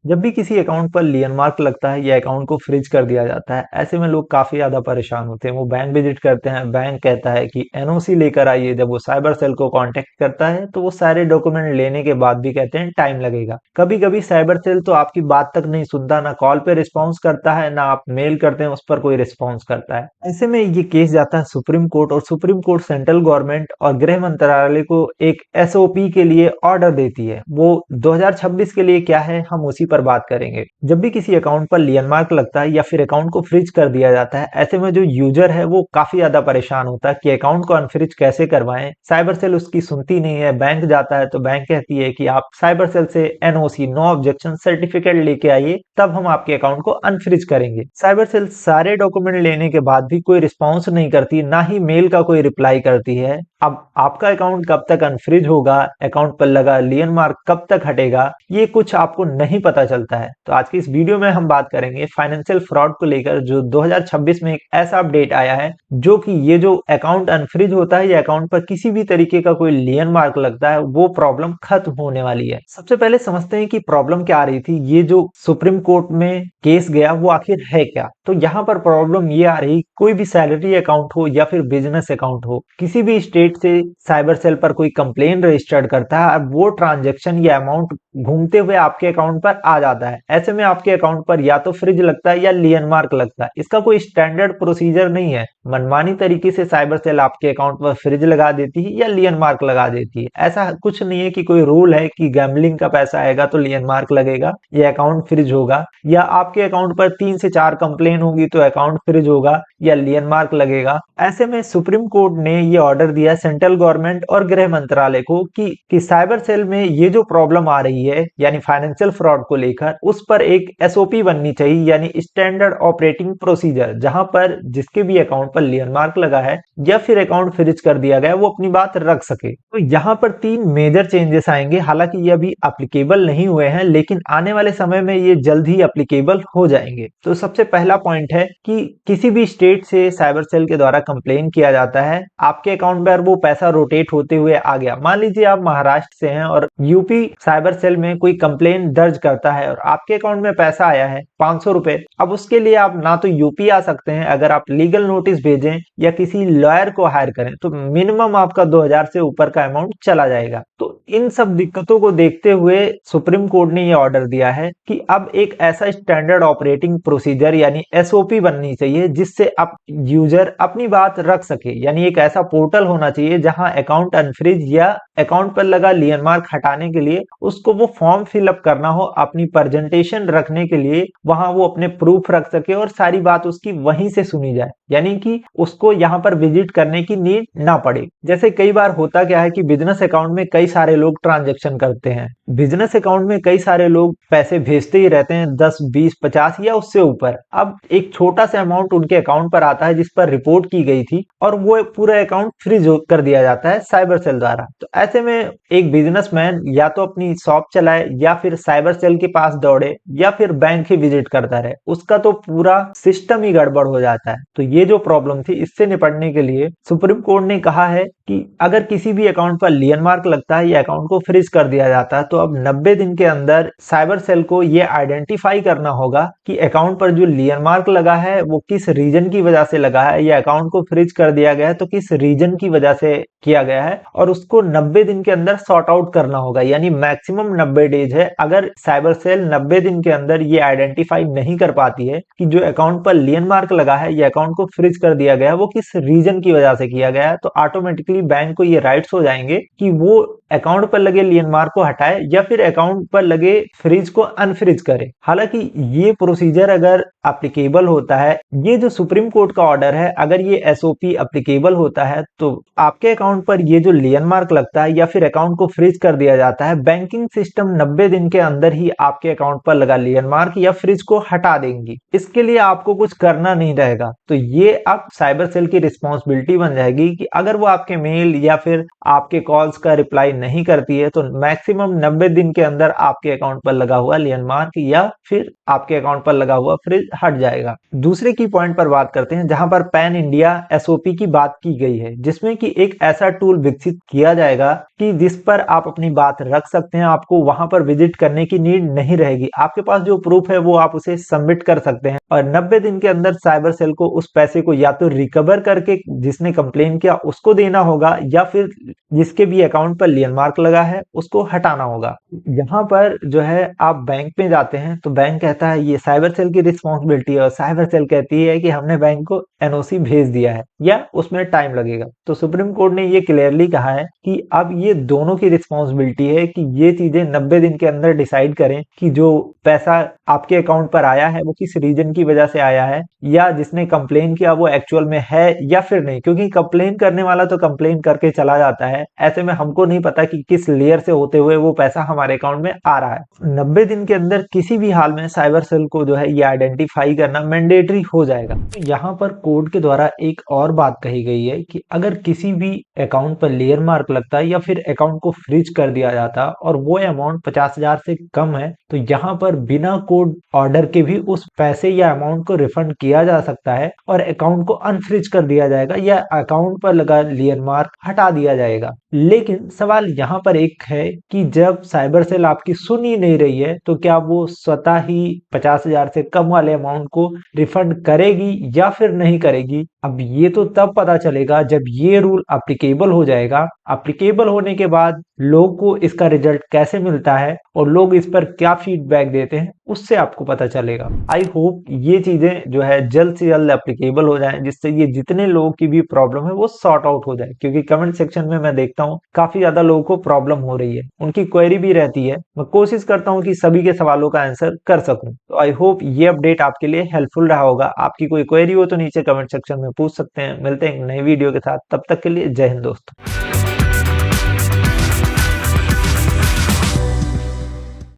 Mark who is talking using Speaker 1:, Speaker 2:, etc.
Speaker 1: जब भी किसी अकाउंट पर लियन मार्क लगता है या अकाउंट को फ्रीज कर दिया जाता है, ऐसे में लोग काफी ज्यादा परेशान होते हैं। वो बैंक विजिट करते हैं, बैंक कहता है कि एनओसी लेकर आइए। जब वो साइबर सेल को कांटेक्ट करता है तो वो सारे डॉक्यूमेंट लेने के बाद भी कहते हैं टाइम लगेगा। कभी कभी साइबर सेल तो आपकी बात तक नहीं सुनता, ना कॉल पे रिस्पॉन्स करता है, ना आप मेल करते हैं उस पर कोई रिस्पॉन्स करता है। ऐसे में ये केस जाता है सुप्रीम कोर्ट, और सुप्रीम कोर्ट सेंट्रल गवर्नमेंट और गृह मंत्रालय को एक एसओपी के लिए ऑर्डर देती है। वो 2026 के लिए क्या है, हम उसी पर बात करेंगे। जब भी किसी अकाउंट पर लियन मार्क लगता है या फिर अकाउंट को फ्रीज कर दिया जाता है, ऐसे में जो यूजर है वो काफी ज्यादा परेशान होता है कि अकाउंट को अनफ्रीज कैसे करवाएं। साइबर सेल उसकी सुनती नहीं है। बैंक जाता है तो बैंक कहती है कि आप साइबर सेल से एनओसी, नो ऑब्जेक्शन सर्टिफिकेट लेके आइए, तब हम आपके अकाउंट को अनफ्रीज करेंगे। साइबर सेल सारे डॉक्यूमेंट लेने के बाद भी कोई रिस्पॉन्स नहीं करती, ना ही मेल का कोई रिप्लाई करती है। अब आपका अकाउंट कब तक अनफ्रीज होगा, अकाउंट पर लगा लियन मार्क कब तक हटेगा, ये कुछ आपको नहीं पता चलता है। तो आज की इस वीडियो में हम बात करेंगे फाइनेंशियल फ्रॉड को लेकर, जो 2026 में एक ऐसा अपडेट आया है जो कि ये जो अकाउंट अनफ्रीज होता है या अकाउंट पर किसी भी तरीके का कोई लियन मार्क लगता है, वो प्रॉब्लम खत्म होने वाली है। सबसे पहले समझते हैं कि प्रॉब्लम क्या आ रही थी। ये जो सुप्रीम कोर्ट में केस गया वो आखिर है क्या। तो यहाँ पर प्रॉब्लम ये आ रही, कोई भी सैलरी अकाउंट हो या फिर बिजनेस अकाउंट हो, किसी भी स्टेट से साइबर सेल पर कोई कंप्लेन रजिस्टर्ड करता है, अब वो ट्रांजैक्शन या अमाउंट घूमते हुए आपके अकाउंट पर आ जाता है। ऐसे में आपके अकाउंट पर या तो फ्रिज लगता है या लियन मार्क लगता है। इसका कोई स्टैंडर्ड प्रोसीजर नहीं है। मनमानी तरीके से साइबर सेल आपके अकाउंट पर फ्रिज लगा देती है या लियन मार्क लगा देती है। ऐसा कुछ नहीं है कि कोई रूल है कि गैम्बलिंग का पैसा आएगा तो लियन मार्क लगेगा या अकाउंट फ्रिज होगा, या आपके अकाउंट पर 3 से 4 कंप्लेन होगी तो अकाउंट फ्रिज होगा या लियन मार्क लगेगा। ऐसे में सुप्रीम कोर्ट ने ये ऑर्डर दिया सेंट्रल गवर्नमेंट और गृह मंत्रालय को कि साइबर सेल में ये जो प्रॉब्लम आ रही है यानी फाइनेंशियल फ्रॉड को लेकर, उस पर एक एसओपी बननी चाहिए, यानी स्टैंडर्ड ऑपरेटिंग प्रोसीजर, जहां पर जिसके भी अकाउंट पर लियन मार्क लगा है या फिर अकाउंट फ्रीज कर दिया गया वो अपनी बात रख सके। तो यहाँ पर 3 मेजर चेंजेस आएंगे। हालांकि ये अभी एप्लीकेबल नहीं हुए हैं, लेकिन आने वाले समय में ये जल्द ही एप्लीकेबल हो जाएंगे। तो सबसे पहला पॉइंट है कि किसी भी स्टेट से साइबर सेल के द्वारा कंप्लेन किया जाता है, आपके अकाउंट पर वो पैसा रोटेट होते हुए आ गया। मान लीजिए आप महाराष्ट्र से हैं और यूपी साइबर सेल में कोई कंप्लेन दर्ज करता है और आपके अकाउंट में पैसा आया है 500 रुपए। अब उसके लिए आप ना तो यूपी आ सकते हैं, अगर आप लीगल नोटिस भेजें या किसी लॉयर को हायर करें तो मिनिमम आपका 2000 से ऊपर का अमाउंट चला जाएगा। तो इन सब दिक्कतों को देखते हुए सुप्रीम कोर्ट ने यह ऑर्डर दिया है कि अब एक ऐसा स्टैंडर्ड ऑपरेटिंग प्रोसीजर यानी एसओपी बननी चाहिए जिससे आप यूजर अपनी बात रख सके। यानी एक ऐसा पोर्टल होना चाहिए जहां अकाउंट अनफ्रीज या अकाउंट पर लगा लियन मार्क हटाने के लिए उसको वो फॉर्म फिलअप करना हो, अपनी प्रेजेंटेशन रखने के लिए वहां वो अपने प्रूफ रख सके और सारी बात उसकी वहीं से सुनी जाए, यानी कि उसको यहाँ पर विजिट करने की नीड ना पड़े। जैसे कई बार होता क्या है कि बिजनेस अकाउंट में कई सारे लोग ट्रांजैक्शन करते हैं, बिजनेस अकाउंट में कई सारे लोग पैसे भेजते ही रहते हैं, 10, 20, 50 या उससे ऊपर। अब एक छोटा सा अमाउंट उनके अकाउंट पर आता है जिस पर रिपोर्ट की गई थी और वो पूरा अकाउंट फ्रीज कर दिया जाता है साइबर सेल द्वारा। तो ऐसे में एक बिजनेसमैन या तो अपनी शॉप चलाए या फिर साइबर सेल के पास दौड़े या फिर बैंक ही विजिट करता रहे, उसका तो पूरा सिस्टम ही गड़बड़ हो जाता है। तो ये जो प्रॉब्लम थी इससे निपटने के लिए सुप्रीम कोर्ट ने कहा है कि अगर किसी भी अकाउंट पर लियन मार्क लगता है या अकाउंट को फ्रीज कर दिया जाता है तो अब 90 दिन के अंदर साइबर सेल को ये आइडेंटिफाई करना होगा कि अकाउंट पर जो लियन मार्क लगा है वो किस रीजन की वजह से लगा है, या अकाउंट को फ्रीज कर दिया गया है तो किस रीजन की वजह से किया गया है, और उसको 90 दिन के अंदर सॉर्ट आउट करना होगा। यानी मैक्सिमम 90 डेज है। अगर साइबर सेल 90 दिन के अंदर ये आइडेंटिफाई नहीं कर पाती है कि जो अकाउंट पर लियन मार्क लगा है या अकाउंट को फ्रीज कर दिया गया है वो किस रीजन की वजह से किया गया है, तो ऑटोमेटिकली बैंक को ये राइट्स हो जाएंगे कि वो अकाउंट पर लगे लियन मार्क को हटाए या फिर अकाउंट पर लगे फ्रीज को अनफ्रीज करे। हालांकि ये प्रोसीजर अगर एप्लीकेबल होता है, ये जो सुप्रीम कोर्ट का ऑर्डर है, अगर ये एसओपी एप्लीकेबल होता है तो आपके अकाउंट पर ये जो लियन मार्क लगता है या फिर अकाउंट को फ्रीज कर दिया जाता है, बैंकिंग सिस्टम 90 दिन के अंदर ही आपके अकाउंट पर लगा लियन मार्क या फ्रीज को हटा देंगी। इसके लिए आपको कुछ करना नहीं रहेगा। तो ये अब साइबर सेल की रिस्पॉन्सिबिलिटी बन जाएगी कि अगर वो आपके मेल या फिर आपके कॉल्स का रिप्लाई नहीं करती है तो मैक्सिमम 90 दिन के अंदर आपके अकाउंट पर लगा हुआ लियन मार्क या फिर आपके अकाउंट पर लगा हुआ फ्रिज हट जाएगा। दूसरे की पॉइंट पर बात करते हैं जहां पर पैन इंडिया एसओपी की बात की गई है, जिसमें कि एक ऐसा टूल विकसित किया जाएगा कि जिस पर आप अपनी बात रख सकते हैं, आपको वहां पर विजिट करने की नीड नहीं रहेगी। आपके पास जो प्रूफ है वो आप उसे सबमिट कर सकते हैं और 90 दिन के अंदर साइबर सेल को उस पैसे को या तो रिकवर करके जिसने कंप्लेन किया उसको देना होगा या फिर जिसके भी अकाउंट पर लियन मार्क लगा है उसको हटाना होगा। यहाँ पर जो है आप बैंक में जाते हैं तो बैंक कहता है ये साइबर सेल की रिस्पॉन्सिबिलिटी है और साइबर सेल कहती है कि हमने बैंक को एनओसी भेज दिया है या उसमें टाइम लगेगा। तो सुप्रीम कोर्ट ने ये क्लियरली कहा है कि अब ये दोनों की रिस्पॉन्सिबिलिटी है कि ये चीजें 90 दिन के अंदर डिसाइड करें कि जो पैसा आपके अकाउंट पर आया है वो किस रीजन की वजह से आया है या जिसने कंप्लेन किया वो एक्चुअल में है या फिर नहीं, क्योंकि कंप्लेन करने वाला तो कंप्लेन करके चला जाता है, ऐसे में हमको नहीं पता कि किस लेयर से होते हुए वो पैसा हमारे अकाउंट में आ रहा है। 90 दिन के अंदर किसी भी हाल में साइबर सेल को जो है ये आइडेंटिफाई करना मैंडेटरी हो जाएगा। तो यहाँ पर कोर्ट के द्वारा एक और बात कही गई है कि अगर किसी भी अकाउंट पर लेयर मार्क लगता है या फिर अकाउंट को फ्रीज कर दिया जाता और वो अमाउंट 50,000 से कम है तो यहाँ पर बिना कोर्ट ऑर्डर के भी उस पैसे या अमाउंट को रिफंड किया जा सकता है और अकाउंट को अनफ्रीज कर दिया जाएगा या अकाउंट पर लगा लेयर मार्क हटा दिया जाएगा। लेकिन सवाल यहाँ पर एक है कि जब साइबर सेल आपकी सुन ही नहीं रही है तो क्या वो स्वतः ही 50,000 से कम वाले अमाउंट को रिफंड करेगी या फिर नहीं करेगी। अब ये तो तब पता चलेगा जब ये रूल अप्लीकेबल हो जाएगा। अप्लीकेबल होने के बाद लोग को इसका रिजल्ट कैसे मिलता है और लोग इस पर क्या फीडबैक देते हैं उससे आपको पता चलेगा। आई होप ये चीजें जो है जल्द से जल्द एप्लीकेबल हो जाएं जिससे ये जितने लोगों की भी प्रॉब्लम है वो सॉर्ट आउट हो जाए, क्योंकि कमेंट सेक्शन में मैं देखता हूँ काफी ज्यादा लोगों को प्रॉब्लम हो रही है, उनकी क्वेरी भी रहती है। मैं कोशिश करता हूँ कि सभी के सवालों का आंसर कर सकूं। तो आई होप ये अपडेट आपके लिए हेल्पफुल रहा होगा। आपकी कोई क्वेरी हो तो नीचे कमेंट सेक्शन में पूछ सकते हैं। मिलते हैं एक नई वीडियो के साथ, तब तक के लिए जय हिंद दोस्तों।